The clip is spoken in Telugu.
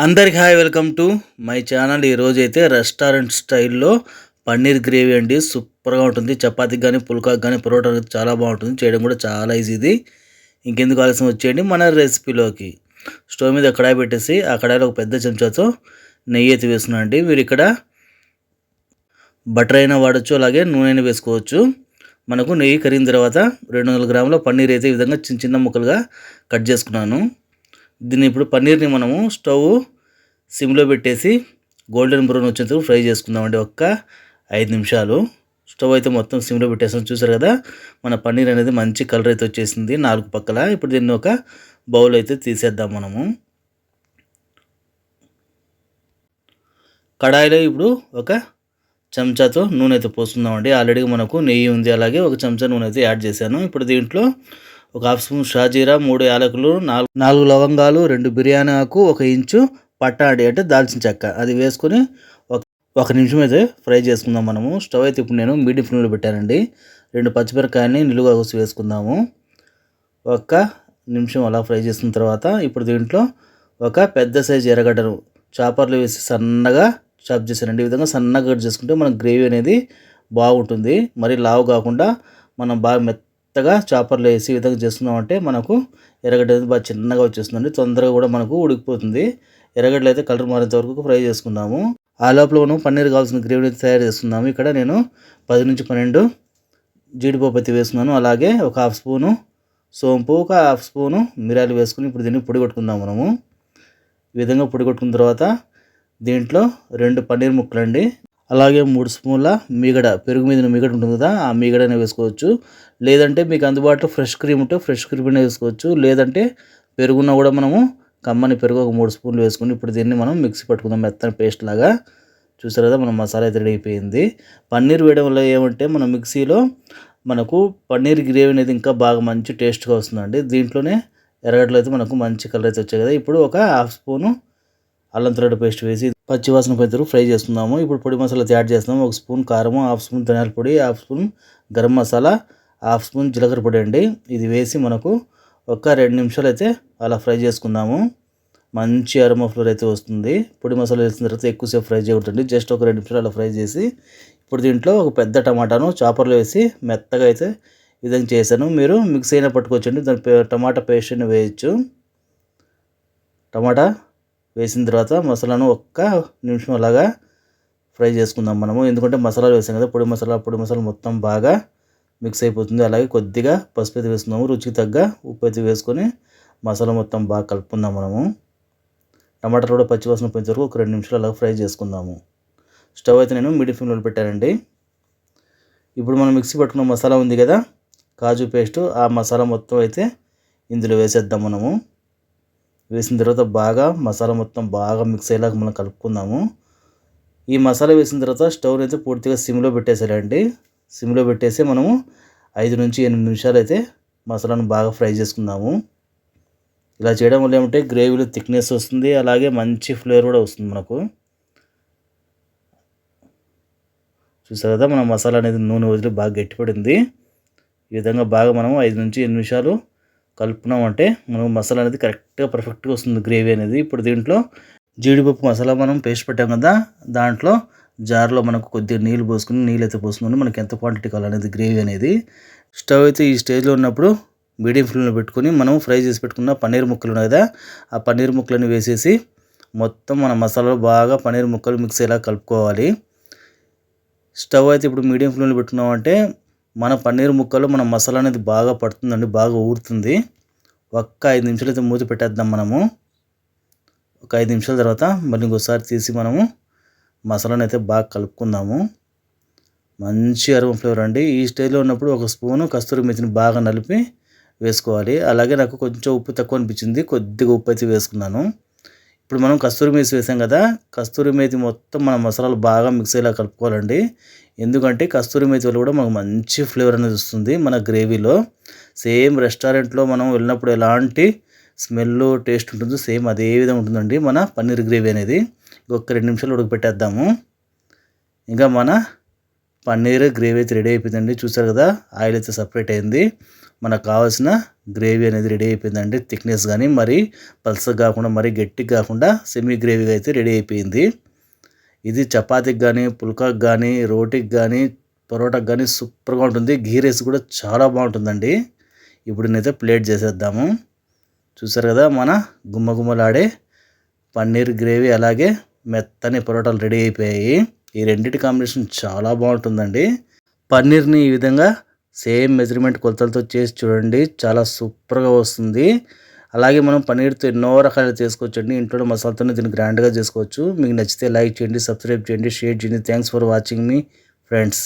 అందరికి hi, welcome to my channel. ఈరోజు అయితే రెస్టారెంట్ స్టైల్లో పన్నీర్ గ్రేవీ అండి. సూపర్గా ఉంటుంది. చపాతీకి కానీ పుల్కాకి కానీ పరోటాకి చాలా బాగుంటుంది. చేయడం కూడా చాలా ఈజీ ఇది. ఇంకెందుకు ఆలస్యం, వచ్చేయండి మన రెసిపీలోకి. స్టవ్ మీద కడాయి పెట్టేసి ఆ కడాయిలో ఒక పెద్ద చెంచాతో నెయ్యి అయితే వేస్తున్నాను అండి. మీరు ఇక్కడ బటర్ అయినా వాడచ్చు, అలాగే నూనె అయినా వేసుకోవచ్చు. మనకు నెయ్యి కరిగిన తర్వాత 200 గ్రాముల పన్నీర్ అయితే ఈ విధంగా చిన్న చిన్న ముక్కలుగా కట్ చేసుకున్నాను. దీన్ని ఇప్పుడు పన్నీర్ని మనము స్టవ్ సిమ్లో పెట్టేసి గోల్డెన్ బ్రౌన్ వచ్చేంత ఫ్రై చేసుకుందామండి. 5 నిమిషాలు స్టవ్ అయితే మొత్తం సిమ్లో పెట్టేసాం. చూసారు కదా, మన పన్నీర్ అనేది మంచి కలర్ అయితే వచ్చేసింది 4 పక్కల. ఇప్పుడు దీన్ని ఒక బౌల్ అయితే తీసేద్దాం మనము. కడాయిలో ఇప్పుడు ఒక చెంచాతో నూనె అయితే పోసుకుందామండి. ఆల్రెడీ మనకు నెయ్యి ఉంది, అలాగే ఒక చెంచా నూనె అయితే యాడ్ చేశాను. ఇప్పుడు దీంట్లో ఒక హాఫ్ స్పూన్ షాజీరా, 3 యాలకులు, 4 లవంగాలు, 2 బిర్యానీ ఆకు, 1 ఇంచు పట్టాడి అంటే దాల్చిన చెక్క, అది వేసుకొని ఒక నిమిషం అయితే ఫ్రై చేసుకుందాం మనము. స్టవ్ అయితే ఇప్పుడు నేను మీడియం ఫ్లేమ్లో పెట్టానండి. 2 పచ్చిమిరకాయలని నిలువుగా కోసి వేసుకుందాము. 1 నిమిషం అలా ఫ్రై చేసిన తర్వాత ఇప్పుడు దీంట్లో ఒక పెద్ద సైజు ఎర్రగడ్డను చాపర్లో వేసి సన్నగా చాప్ చేశానండి. ఈ విధంగా సన్నగా కట్ చేసుకుంటే మనకు గ్రేవీ అనేది బాగుంటుంది. మరి లావు కాకుండా మనం బాగా మెత్తగా చాపర్లో వేసి ఈ విధంగా చేసుకున్నామంటే మనకు ఎర్రగడ్డ అనేది బాగా చిన్నగా వచ్చేస్తుందండి. తొందరగా కూడా మనకు ఉడికిపోతుంది. ఎర్రగడ్డలు అయితే కలర్ మారేంత వరకు ఫ్రై చేసుకుందాము. ఆ లోపల మనం పన్నీర్ కావాల్సిన గ్రేవీని తయారు చేసుకుందాము. ఇక్కడ నేను 10 నుంచి 12 జీడిపప్పు అయితే వేసుకున్నాను. అలాగే ఒక హాఫ్ స్పూను సోంపు, ఒక హాఫ్ స్పూను మిరియాలు వేసుకుని ఇప్పుడు దీన్ని పొడి కొట్టుకుందాం మనము. ఈ విధంగా పొడి కొట్టుకున్న తర్వాత దీంట్లో 2 పన్నీర్ ముక్కలు అండి, అలాగే 3 స్పూన్ల మీగడ, పెరుగు మీద మీగడ ఉంటుంది కదా, ఆ మీగడనే వేసుకోవచ్చు. లేదంటే మీకు అందుబాటులో ఫ్రెష్ క్రీమ్ ఉంటే ఫ్రెష్ క్రీమ్నే వేసుకోవచ్చు. లేదంటే పెరుగున్న కూడా మనము కమ్మని పెరుగు ఒక 3 స్పూన్లు వేసుకుని ఇప్పుడు దీన్ని మనం మిక్సీ పట్టుకుందాం మెత్తని పేస్ట్ లాగా. చూసారు కదా, మనం మసాలా అయితే రెడీ అయిపోయింది. పన్నీర్ వేయడం వల్ల ఏమంటే మన మిక్సీలో మనకు పన్నీర్ గ్రేవీ అనేది ఇంకా బాగా మంచి టేస్ట్గా వస్తుందండి. దీంట్లోనే ఎర్రగడ్డలు అయితే మనకు మంచి కలర్ అయితే వచ్చాయి కదా. ఇప్పుడు ఒక హాఫ్ స్పూను అల్లం తెల్లగడ్డ పేస్ట్ వేసి పచ్చివాసన పోయేంత ఫ్రై చేసుకుందాము. ఇప్పుడు పొడి మసాలా యాడ్ చేస్తున్నాము. 1 స్పూన్ కారము, హాఫ్ స్పూన్ ధనియాల పొడి, half spoon garam masala, half spoon జీలకర్ర పొడి అండి. ఇది వేసి మనకు ఒక 2 నిమిషాలు అయితే అలా ఫ్రై చేసుకుందాము. మంచి అరోమా ఫ్లేవర్ అయితే వస్తుంది. పొడి మసాలా వేసిన తర్వాత ఎక్కువసేపు ఫ్రై చేయకూడదండి. జస్ట్ ఒక 2 నిమిషాలు అలా ఫ్రై చేసి ఇప్పుడు దీంట్లో ఒక పెద్ద టమాటాను చాపర్లో వేసి మెత్తగా అయితే ఈ విధంగా చేశాను. మీరు మిక్స్ అయినా పట్టుకోవచ్చండి. దాని టమాటా పేస్ట్ అయినా వేయచ్చు. టమాటా వేసిన తర్వాత మసాలాను 1 నిమిషం అలాగా ఫ్రై చేసుకుందాం మనము. ఎందుకంటే మసాలాలు వేసాం కదా, పొడి మసాలా మొత్తం బాగా మిక్స్ అయిపోతుంది. అలాగే కొద్దిగా పసుపు అయితే వేసుకుందాము. రుచికి తగ్గ ఉప్పు అయితే వేసుకొని మసాలా మొత్తం బాగా కలుపుకుందాం మనము. టమాటాలు కూడా పచ్చివాసన పోయేంత వరకు ఒక 2 నిమిషాలు అలా ఫ్రై చేసుకుందాము. స్టవ్ అయితే నేను మీడియం ఫ్లేమ్లో పెట్టానండి. ఇప్పుడు మనం మిక్సీ పట్టుకున్న మసాలా ఉంది కదా, కాజు పేస్ట్, ఆ మసాలా మొత్తం అయితే ఇందులో వేసేద్దాం మనము. వేసిన తర్వాత బాగా మసాలా మొత్తం బాగా మిక్స్ అయ్యేలాగా మనం కలుపుకుందాము. ఈ మసాలా వేసిన తర్వాత స్టవ్ అయితే పూర్తిగా సిమ్లో పెట్టేసారండి. సిమ్లో పెట్టేసి మనము 5 నుంచి 8 నిమిషాలు అయితే మసాలాను బాగా ఫ్రై చేసుకుందాము. ఇలా చేయడం వల్ల ఏమంటే గ్రేవీలో థిక్నెస్ వస్తుంది, అలాగే మంచి ఫ్లేవర్ కూడా వస్తుంది మనకు. చూసారు కదా, మన మసాలా అనేది నూనె వదిలి బాగా గట్టిపడింది. ఈ విధంగా బాగా మనం 5 నుంచి 8 నిమిషాలు కలుపుకున్నామంటే మనం మసాలా అనేది కరెక్ట్గా పర్ఫెక్ట్గా వస్తుంది గ్రేవీ అనేది. ఇప్పుడు దీంట్లో జీడిపప్పు మసాలా మనం పేస్ట్ పెట్టాం కదా, దాంట్లో జార్లో మనకు కొద్దిగా నీళ్ళు పోసుకుని అయితే పోసుకుని మనకి ఎంత క్వాంటిటీ కావాలనేది గ్రేవీ అనేది. స్టవ్ అయితే ఈ స్టేజ్లో ఉన్నప్పుడు మీడియం ఫ్లేమ్లో పెట్టుకొని మనం ఫ్రై చేసి పెట్టుకున్న పన్నీర్ ముక్కలు ఉన్నాయి కదా, ఆ పన్నీర్ ముక్కలను వేసేసి మొత్తం మన మసాలాలో బాగా పన్నీర్ ముక్కలు మిక్స్ అయ్యేలా కలుపుకోవాలి. స్టవ్ అయితే ఇప్పుడు మీడియం ఫ్లేమ్లో పెట్టుకున్నామంటే మన పన్నీర్ ముక్కలు మన మసాలా అనేది బాగా పడుతుందండి, బాగా ఊరుతుంది. 5 నిమిషాలు అయితే మూత పెట్టేద్దాం మనము. 5 నిమిషాల తర్వాత మళ్ళీ ఇంకోసారి తీసి మనము మసాలాను అయితే బాగా కలుపుకుందాము. మంచి అరోమా ఫ్లేవర్ అండి. ఈ స్టేజ్లో ఉన్నప్పుడు 1 స్పూను కస్తూరి మెతిని బాగా నలిపి వేసుకోవాలి. అలాగే నాకు కొంచెం ఉప్పు తక్కువ అనిపించింది, కొద్దిగా ఉప్పు అయితే వేసుకున్నాను. ఇప్పుడు మనం కస్తూరి మేతి వేసాం కదా, కస్తూరి మేతి మొత్తం మన మసాలాలు బాగా మిక్స్ అయ్యేలా కలుపుకోవాలండి. ఎందుకంటే కస్తూరి మేతి వల్ల కూడా మనకు మంచి ఫ్లేవర్ అనేది వస్తుంది మన గ్రేవీలో. సేమ్ రెస్టారెంట్లో మనం వెళ్ళినప్పుడు ఎలాంటి స్మెల్ టేస్ట్ ఉంటుందో సేమ్ అదే విధంగా ఉంటుందండి మన పన్నీర్ గ్రేవీ అనేది. ఒక 2 నిమిషాలు ఉడకపెట్టేద్దాము. ఇంకా మన పన్నీర్ గ్రేవీ అయితే రెడీ అయిపోయిందండి. చూసారు కదా, ఆయిల్ అయితే సపరేట్ అయింది. మనకు కావాల్సిన గ్రేవీ అనేది రెడీ అయిపోయిందండి. థిక్నెస్ కానీ మరీ పల్సగా కాకుండా మరీ గట్టిగా కాకుండా సెమీ గ్రేవీగా అయితే రెడీ అయిపోయింది. ఇది చపాతీకి కానీ పుల్కాకి కానీ రోటీకి కానీ పరోటాకి కానీ సూపర్గా ఉంటుంది. గీ రైస్ కూడా చాలా బాగుంటుందండి. ఇప్పుడు నేనైతే ప్లేట్ చేసేద్దాము. చూసారు కదా మన గుమ్మగుమ్మలాడే పన్నీర్ గ్రేవీ అలాగే మెత్తని పరోటాలు రెడీ అయిపోయాయి. ఈ రెండింటి కాంబినేషన్ చాలా బాగుంటుందండి. పన్నీర్ని ఈ విధంగా సేమ్ మెజర్మెంట్ కొలతలతో చేసి చూడండి, చాలా సూపర్గా వస్తుంది. అలాగే మనం పన్నీర్తో ఎన్నో రకాలు చేసుకోవచ్చండి. ఇంట్లో మసాలాతోనే దీన్ని గ్రాండ్గా చేసుకోవచ్చు. మీకు నచ్చితే లైక్ చేయండి, సబ్స్క్రైబ్ చేయండి, షేర్ చేయండి. Thanks for watching me friends.